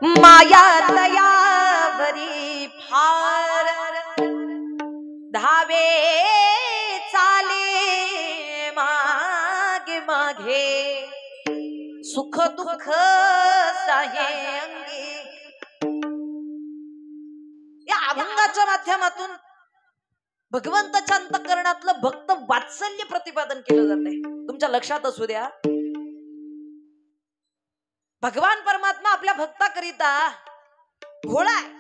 माया दयावरी फार धावे चाले मागे मागे सुख दुःख साहे अंगी। या अभंगाच्या माध्यमातून भगवंताच्या अंतःकरणातलं भक्त वात्सल्य प्रतिपादन केलं जातंय। तुमच्या लक्षात असू द्या, भगवान परमात्मा आपल्या भक्ताकरिता भोळा आहे,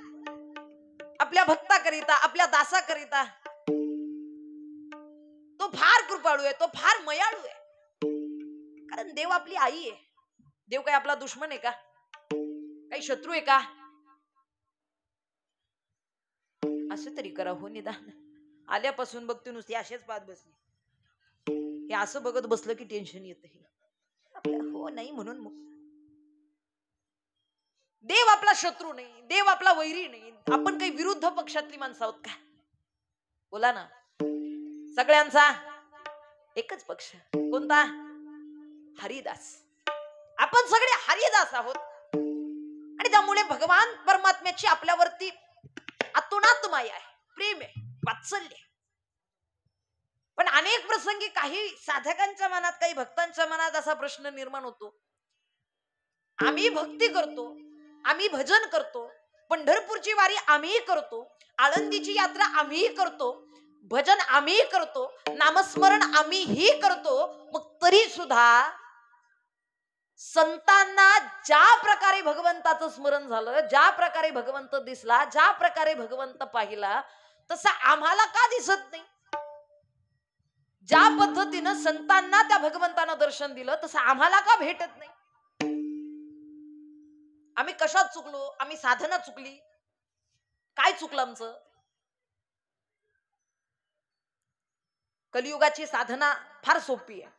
आपल्या भक्ताकरिता आपल्या दासाकरिता तो फार कृपाळू आहे, तो फार मयाळू आहे। कारण देव आपली आई आहे। देव काय आपला दुश्मन आहे का? काही शत्रू आहे का? असं तरी करा हो निदान। आल्यापासून बघते नुसती असेच पाहत बसली, हे असं बघत बसलं की टेन्शन येतं। हो नाही म्हणून मुक्त। देव आपला शत्रू नाही, देव आपला वैरी नाही। आपण काही विरुद्ध पक्षातली माणसं आहोत का? बोला ना। सगळ्यांचा एकच पक्ष कोणता? हरिदास। आपण सगळे हरिदास आहोत आणि त्यामुळे भगवान परमात्म्याची आपल्यावरती अतोनात माया आहे, प्रेम आहे, वात्सल्य। पण अनेक प्रसंगी काही साधकांच्या मनात, काही भक्तांच्या मनात असा प्रश्न निर्माण होतो, आम्ही भक्ती करतो, आम्ही भजन करतो, पंढरपूरची वारी आम्ही करतो, आळंदीची यात्रा आम्ही करतो, भजन आम्ही करतो, नामस्मरण आम्हीही करतो, मग तरी सुद्धा संतांना ज्या प्रकारे भगवंताचं स्मरण झालं, ज्या प्रकारे भगवंत दिसला, ज्या प्रकारे भगवंत पाहिला, तसं आम्हाला का दिसत नाही? ज्या पद्धतीनं संतांना त्या भगवंतानं दर्शन दिलं तसं आम्हाला का भेटत नाही? आम्ही कशात चुकलो? आम्ही साधना चुकली? काय चुकलं आमचं? कलियुगाची साधना फार सोपी आहे,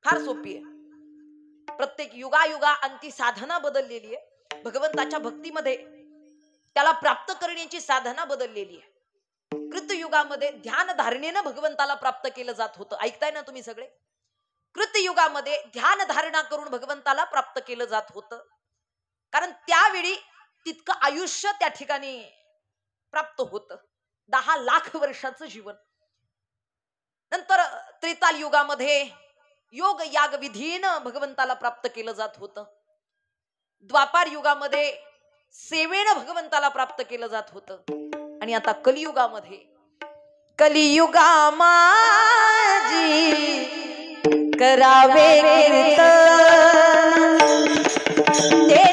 फार सोपी आहे। प्रत्येक युगायुगा अंती साधना बदललेली आहे। भगवंताच्या भक्तीमध्ये त्याला प्राप्त करण्याची साधना बदललेली आहे। कृतयुगामध्ये ध्यान धारणेनं भगवंताला प्राप्त केलं जात होतं। ऐकताय ना तुम्ही सगळे? कृतयुगामध्ये ध्यान धारणा करून भगवंताला प्राप्त केलं जात होतं, कारण त्यावेळी तितकं आयुष्य त्या ठिकाणी प्राप्त होतं, 10 लाख वर्षाचं जीवन। नंतर त्रेताल युगामध्ये योग याग विधीनं भगवंताला प्राप्त केलं जात होतं। द्वापार युगामध्ये सेवेनं भगवंताला प्राप्त केलं जात होतं। आणि आता कलियुगामध्ये, कलियुगा माझी करावे कीर्तन, दे